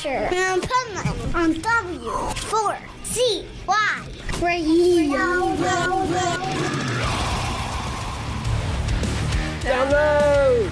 Adventure in Pipeman on W4CY Radio. Download!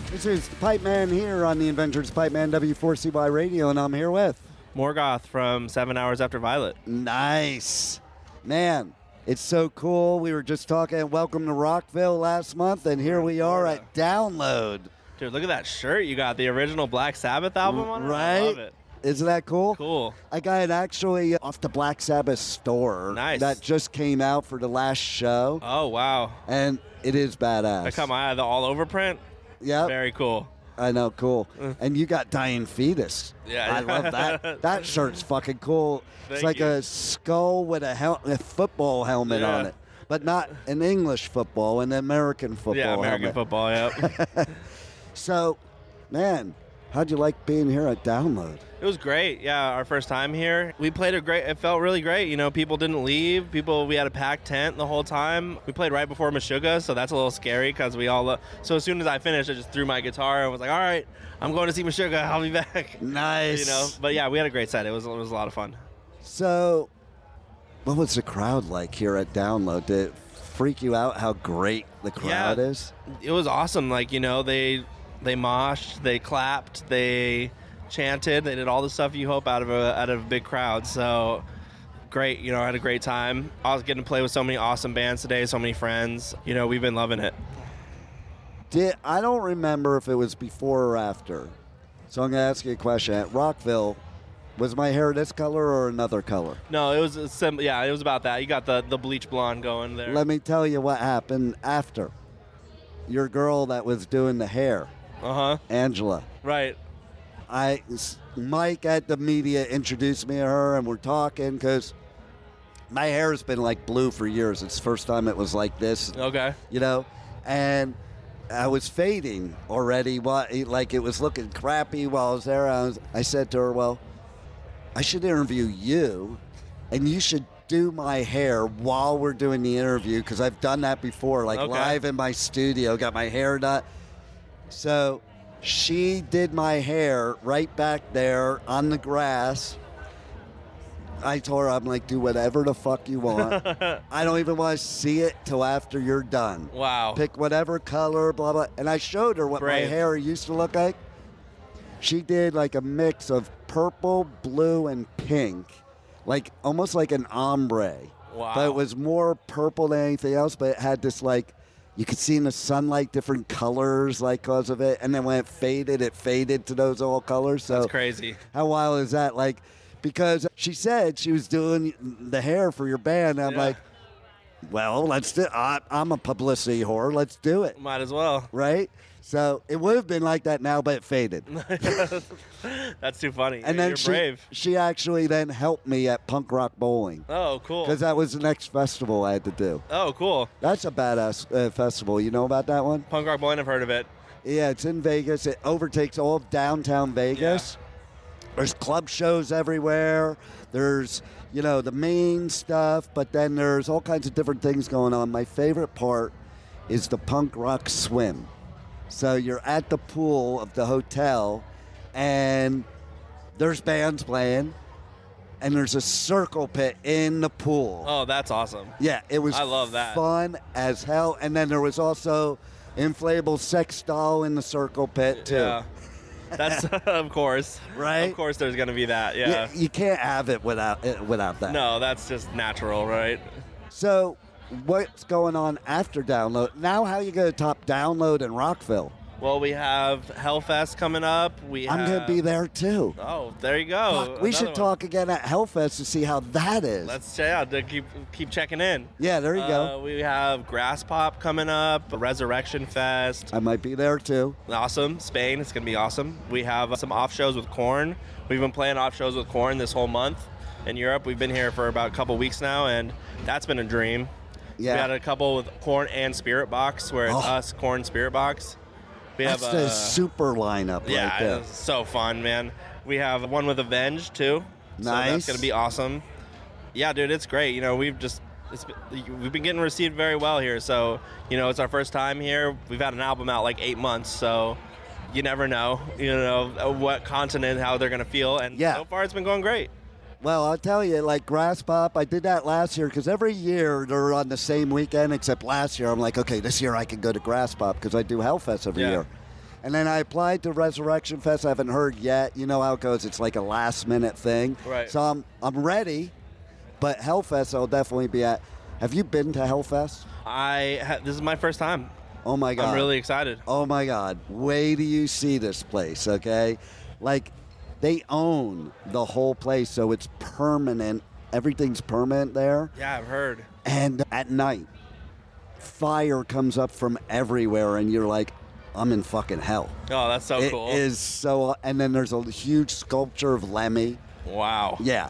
This is Pipeman here on the Adventures of Pipeman W4CY Radio, and I'm here with Morgoth from 7 Hours After Violet. Nice. Man, it's so cool. We were just talking Welcome to Rockville last month, and here we are at Download. Dude, look at that shirt you got. The original Black Sabbath album on it? Right? I love it. Isn't that cool? Cool. I got it actually off the Black Sabbath store. Nice. That just came out for the last show. Oh, wow. And it is badass. I caught my eye. The all-over print? Yep. Very cool. I know, cool. And you got Dying Fetus. Yeah. I love that. That shirt's fucking cool. It's like a skull with a football helmet on it. But not an English football, an American football American football, yep. So, man, how'd you like being here at Download? It was great. Yeah, our first time here. We played it felt really great. You know, people didn't leave. We had a packed tent the whole time. We played right before Meshuggah, so that's a little scary because so as soon as I finished, I just threw my guitar and was like, all right, I'm going to see Meshuggah. I'll be back. Nice. You know, but yeah, we had a great set. It was a lot of fun. So, what was the crowd like here at Download? Did it freak you out how great the crowd is? It was awesome. Like, you know, they moshed, they clapped, they chanted, they did all the stuff you hope out of a big crowd. So great, you know, I had a great time. I was getting to play with so many awesome bands today, so many friends. You know, we've been loving it. I don't remember if it was before or after. So I'm going to ask you a question. At Rockville, was my hair this color or another color? No, it was it was about that. You got the bleach blonde going there. Let me tell you what happened after. Your girl that was doing the hair. Uh-huh. Angela. Right. Mike at the media introduced me to her, and we're talking because my hair has been like blue for years. It's the first time it was like this. Okay. You know, and I was fading already. Like it was looking crappy while I was there. I said to her, well, I should interview you, and you should do my hair while we're doing the interview because I've done that before, like live in my studio, got my hair done. So she did my hair right back there on the grass. I told her, I'm like, do whatever the fuck you want. I don't even want to see it till after you're done. Wow. Pick whatever color, blah, blah. And I showed her what my hair used to look like. She did like a mix of purple, blue, and pink. Like almost like an ombre. Wow. But it was more purple than anything else, but it had this like, you could see in the sunlight different colors like because of it. And then when it faded to those all colors. So that's crazy. How wild is that? Like, because she said she was doing the hair for your band. And I'm like, well, let's do it. I'm a publicity whore. Let's do it. Might as well. Right? So it would have been like that now, but it faded. That's too funny. And then You're brave. She actually then helped me at Punk Rock Bowling. Oh, cool. Because that was the next festival I had to do. Oh, cool. That's a badass festival. You know about that one? Punk Rock Bowling, I've heard of it. Yeah, it's in Vegas. It overtakes all of downtown Vegas. Yeah. There's club shows everywhere. There's, you know, the main stuff, but then there's all kinds of different things going on. My favorite part is the punk rock swim. So you're at the pool of the hotel, and there's bands playing, and there's a circle pit in the pool. Oh, that's awesome. Yeah, it was I love that. Fun as hell. And then there was also inflatable sex doll in the circle pit, too. Yeah. That's, of course. Right? Of course there's going to be that, yeah. You can't have it without that. No, that's just natural, right? So what's going on after Download? Now how you going to top Download in Rockville? Well, we have Hellfest coming up. I'm going to be there, too. Oh, there you go. Fuck, we should talk again at Hellfest to see how that is. Let's keep checking in. Yeah, there you go. We have Grass Pop coming up, Resurrection Fest. I might be there, too. Awesome. Spain, it's going to be awesome. We have some off shows with Korn. We've been playing off shows with Korn this whole month in Europe. We've been here for about a couple weeks now, and that's been a dream. Yeah. We had a couple with Korn and Spirit Box, where it's us, Korn, Spirit Box. That's the super lineup right there. Yeah, it's so fun, man. We have one with Avenged, too. Nice. So that's going to be awesome. Yeah, dude, it's great. You know, we've been getting received very well here. So, you know, it's our first time here. We've had an album out like 8 months. So, you never know, what continent, how they're going to feel. And so far it's been going great. Well, I'll tell you, like Grass Pop, I did that last year because every year they're on the same weekend, except last year I'm like, okay, this year I can go to Grass Pop because I do Hellfest every year. And then I applied to Resurrection Fest. I haven't heard yet. You know how it goes. It's like a last-minute thing. Right. So I'm ready, but Hellfest I'll definitely be at. Have you been to Hellfest? This is my first time. Oh, my God. I'm really excited. Oh, my God. Wait till you see this place, okay? Like, they own the whole place, so it's permanent. Everything's permanent there. Yeah, I've heard. And at night, fire comes up from everywhere, and you're like, I'm in fucking hell. Oh, that's so cool. It is so... And then there's a huge sculpture of Lemmy. Wow. Yeah.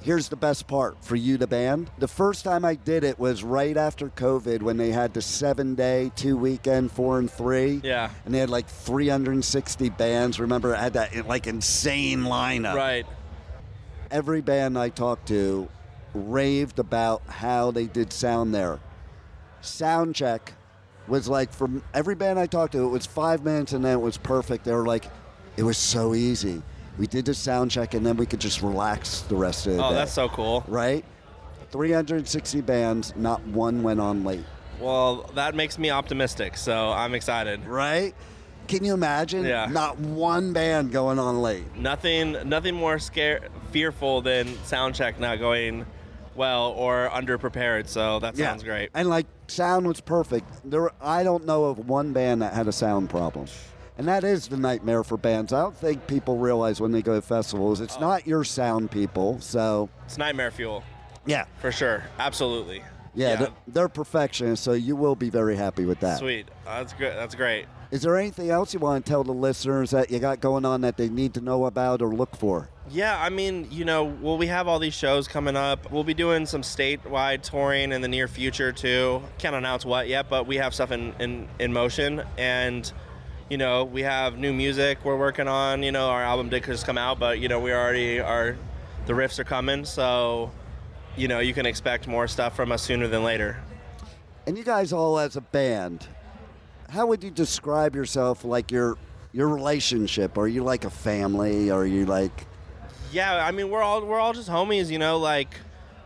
Here's the best part for you, the band. The first time I did it was right after COVID when they had the 7-day, 2-weekend, 4 and 3. Yeah. And they had like 360 bands. Remember, it had that like insane lineup. Right. Every band I talked to raved about how they did sound there. Sound check was like, from every band I talked to, it was 5 minutes and then it was perfect. They were like, it was so easy. We did the sound check, and then we could just relax the rest of the day. Oh, that's so cool. Right? 360 bands, not one went on late. Well, that makes me optimistic, so I'm excited. Right? Can you imagine? Yeah. Not one band going on late. Nothing more fearful than sound check not going well or underprepared, so that sounds great. And, like, sound was perfect. I don't know of one band that had a sound problem. And that is the nightmare for bands. I don't think people realize when they go to festivals, it's not your sound people, so... It's nightmare fuel. Yeah. For sure. Absolutely. Yeah. They're perfectionists, so you will be very happy with that. Sweet. That's good. That's great. Is there anything else you want to tell the listeners that you got going on that they need to know about or look for? Yeah, I mean, we have all these shows coming up. We'll be doing some statewide touring in the near future, too. Can't announce what yet, but we have stuff in motion, and... we have new music we're working on. Our album did just come out, but, we already are, the riffs are coming. So, you can expect more stuff from us sooner than later. And you guys all as a band, how would you describe yourself, like your relationship? Are you like a family? Are you like... Yeah, I mean, we're all just homies, like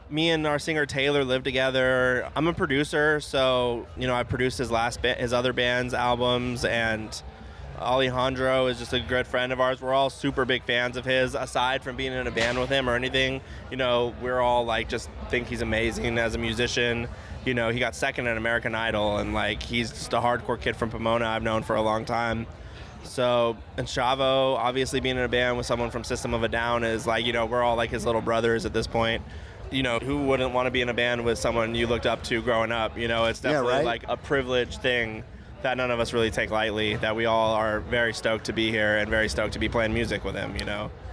me and our singer Taylor live together. I'm a producer, so, I produced his other band's albums, and Alejandro is just a good friend of ours. We're all super big fans of his. Aside from being in a band with him or anything, we're all like just think he's amazing as a musician. He got second in American Idol, and like he's just a hardcore kid from Pomona I've known for a long time. So, and Chavo, obviously being in a band with someone from System of a Down is like, we're all like his little brothers at this point. Who wouldn't want to be in a band with someone you looked up to growing up? It's definitely like a privileged thing that none of us really take lightly, that we all are very stoked to be here and very stoked to be playing music with him,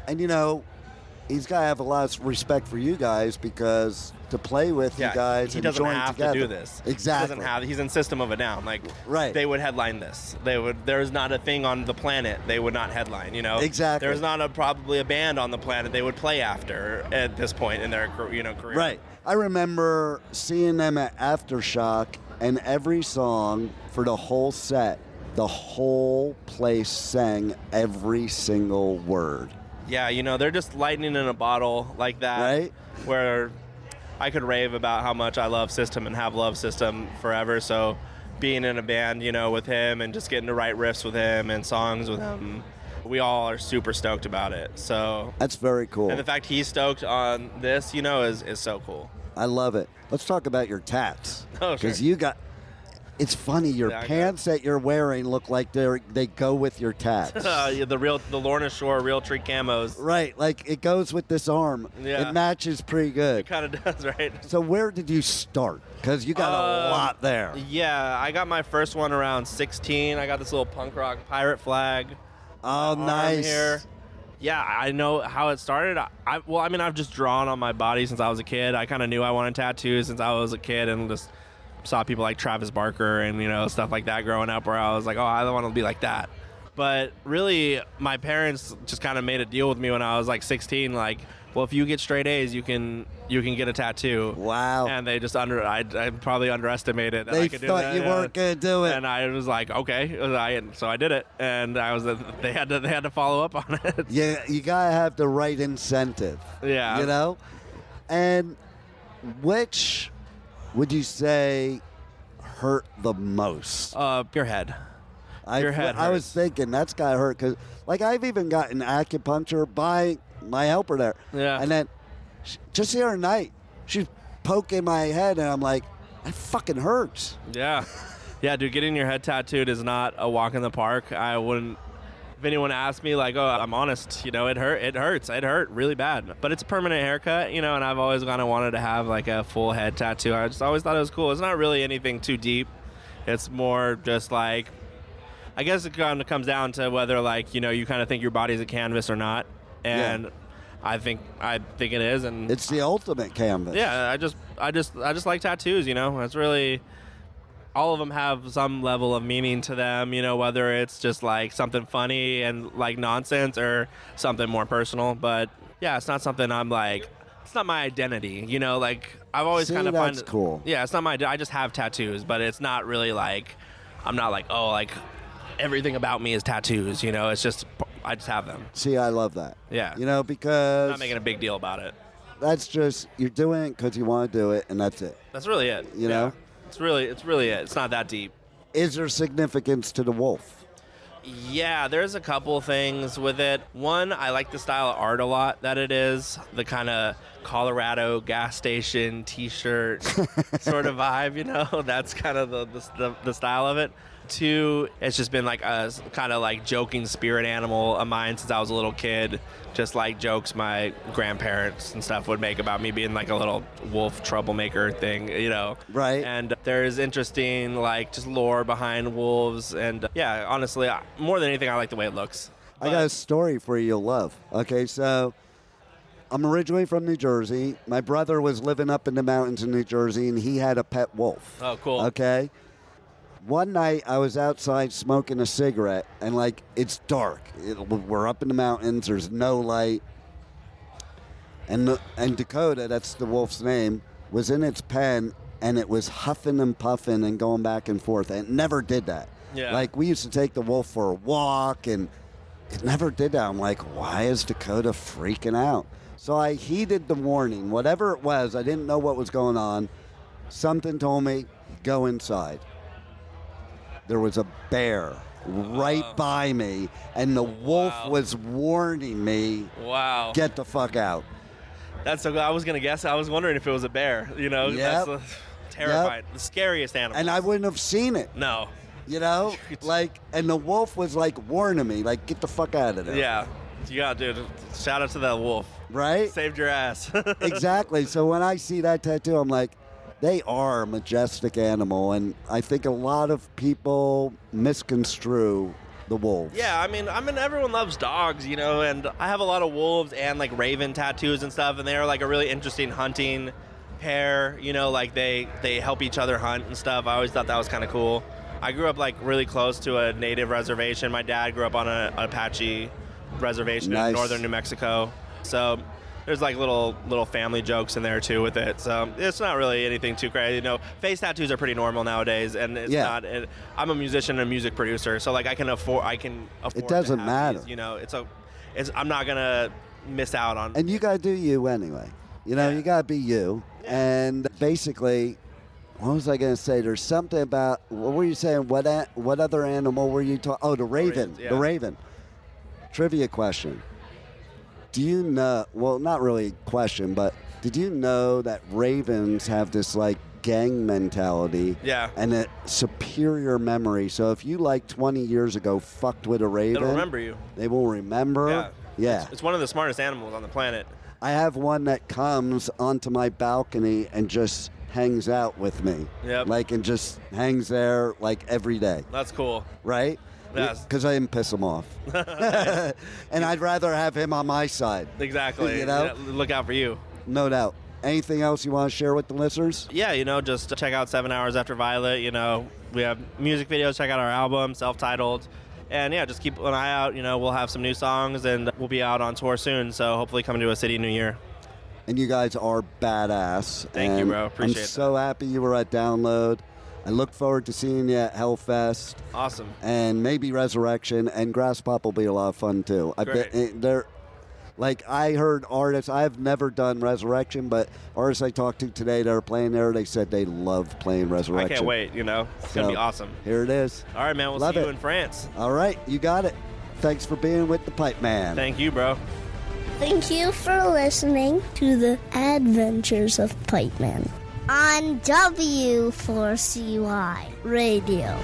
And, he's got to have a lot of respect for you guys because to play with you guys he and doesn't join have together. to do this. Exactly. He's in System of a Down. Like, they would headline this. There's not a thing on the planet they would not headline, Exactly. There's not probably a band on the planet they would play after at this point in their career. Right. I remember seeing them at Aftershock, and every song for the whole set, the whole place sang every single word. Yeah, they're just lightning in a bottle like that. Right. Where I could rave about how much I love System and have loved System forever. So being in a band, with him and just getting to write riffs with him and songs with him, we all are super stoked about it. So that's very cool. And the fact he's stoked on this, is so cool. I love it. Let's talk about your tats. Oh, sure. Because you got... It's funny, your pants that you're wearing look like they go with your tats. The Lorna Shore Real Tree camos. Right, like it goes with this arm. Yeah. It matches pretty good. It kind of does, right? So where did you start? Because you got a lot there. Yeah, I got my first one around 16. I got this little punk rock pirate flag. Oh, nice. Here. Yeah, I know how it started. I've just drawn on my body since I was a kid. I kind of knew I wanted tattoos since I was a kid and just saw people like Travis Barker and, stuff like that growing up where I was like, oh, I want to be like that. But really, my parents just kind of made a deal with me when I was like 16, like, well, if you get straight A's, you can get a tattoo. Wow. And they just I probably underestimated that They I could do thought that. you weren't gonna do it. And I was like, okay, so I did it, and they had to follow up on it. Yeah, you gotta have the right incentive. Yeah. You know? And which would you say hurt the most? Your head. I Your head was hurts. thinking that's gotta hurt because, like, I've even gotten acupuncture by my helper there. Yeah. And then just the other night, she's poking my head, and I'm like, that fucking hurts. Yeah. Yeah, dude, getting your head tattooed is not a walk in the park. I wouldn't. If anyone asked me, like, oh, I'm honest, it hurts. It hurt really bad. But it's a permanent haircut, and I've always kind of wanted to have, like, a full head tattoo. I just always thought it was cool. It's not really anything too deep. It's more just, like, I guess it kind of comes down to whether, like, you kind of think your body's a canvas or not. And I think it is. And It's the ultimate canvas. yeah, I just like tattoos, It's really, all of them have some level of meaning to them, whether it's just like something funny and like nonsense or something more personal. But yeah, it's not something I'm like, it's not my identity, like I've always kind of that's cool. Yeah, it's not my, I just have tattoos, but it's not really like, I'm not like, oh, like everything about me is tattoos, it's just, I just have them. See, I love that. Yeah. Because I'm not making a big deal about it. that's just, you're doing it because you want to do it, and that's it. That's really it. You know? It's really it. It's not that deep. Is there significance to the wolf? Yeah, there's a couple things with it. One, I like the style of art a lot that it is. The kind of Colorado gas station T-shirt sort of vibe, That's kind of the style of it. Two, it's just been like a kind of like joking spirit animal of mine since I was a little kid. Just like jokes my grandparents and stuff would make about me being like a little wolf troublemaker thing, Right. And there's interesting like just lore behind wolves. And yeah, honestly, more than anything, I like the way it looks. I got a story for you you'll love. Okay, so I'm originally from New Jersey. My brother was living up in the mountains in New Jersey, and he had a pet wolf. Oh, cool. Okay. One night, I was outside smoking a cigarette, and, like, it's dark. We're up in the mountains. There's no light. And Dakota, that's the wolf's name, was in its pen, and it was huffing and puffing and going back and forth. And it never did that. Yeah. Like, we used to take the wolf for a walk, and it never did that. I'm like, why is Dakota freaking out? So I heeded the warning. Whatever it was, I didn't know what was going on. Something told me, go inside. There was a bear right by me, and the wolf was warning me, Wow. get the fuck out. That's so good. I was going to guess. I was wondering if it was a bear, Yep. That's terrifying. The scariest animal. And I wouldn't have seen it, No. Like, and the wolf was, like, warning me, like, get the fuck out of there. Yeah. You got, dude. Shout out to that wolf. Right? Saved your ass. Exactly. So when I see that tattoo, I'm like, they are a majestic animal, and I think a lot of people misconstrue the wolves. Yeah, I mean, everyone loves dogs, and I have a lot of wolves and like raven tattoos and stuff, and they're like a really interesting hunting pair. Like they help each other hunt and stuff. I always thought that was kind of cool. I grew up like really close to a native reservation. My dad grew up on an Apache reservation in northern New Mexico, so there's like little family jokes in there too with it. So it's not really anything too crazy. Face tattoos are pretty normal nowadays, and it's not. I'm a musician and a music producer, so like I can afford. It doesn't to have matter. These, I'm not gonna miss out on. And you gotta do you anyway. You gotta be you. Yeah. And basically, what was I gonna say? There's something about what were you saying? What other animal were you talking? Oh, the raven. The raven. Trivia question. Do you know, well, not really a question, but did you know that ravens have this, like, gang mentality? Yeah. And a superior memory. So if you, like, 20 years ago fucked with a raven. They'll remember you. They will remember. Yeah. Yeah. It's one of the smartest animals on the planet. I have one that comes onto my balcony and just hangs out with me. Yep. Like, and just hangs there, like, every day. That's cool. Right? Yes. Because I didn't piss him off. And I'd rather have him on my side. Exactly. Look out for you. No doubt. Anything else you want to share with the listeners? Yeah, just check out 7 Hours After Violet. We have music videos. Check out our album, self-titled. And yeah, just keep an eye out. We'll have some new songs, and we'll be out on tour soon. So hopefully coming to a city New Year. And you guys are badass. Thank you, bro. Appreciate it. I'm so happy you were at Download. I look forward to seeing you at Hellfest. Awesome. And maybe Resurrection, and Grass Pop will be a lot of fun too. I heard artists, I've never done Resurrection, but artists I talked to today that are playing there, they said they love playing Resurrection. I can't wait, It's going to be awesome. Here it is. All right, man. We'll see you in France. All right. You got it. Thanks for being with the Pipeman. Thank you, bro. Thank you for listening to the Adventures of Pipeman on W4CY Radio.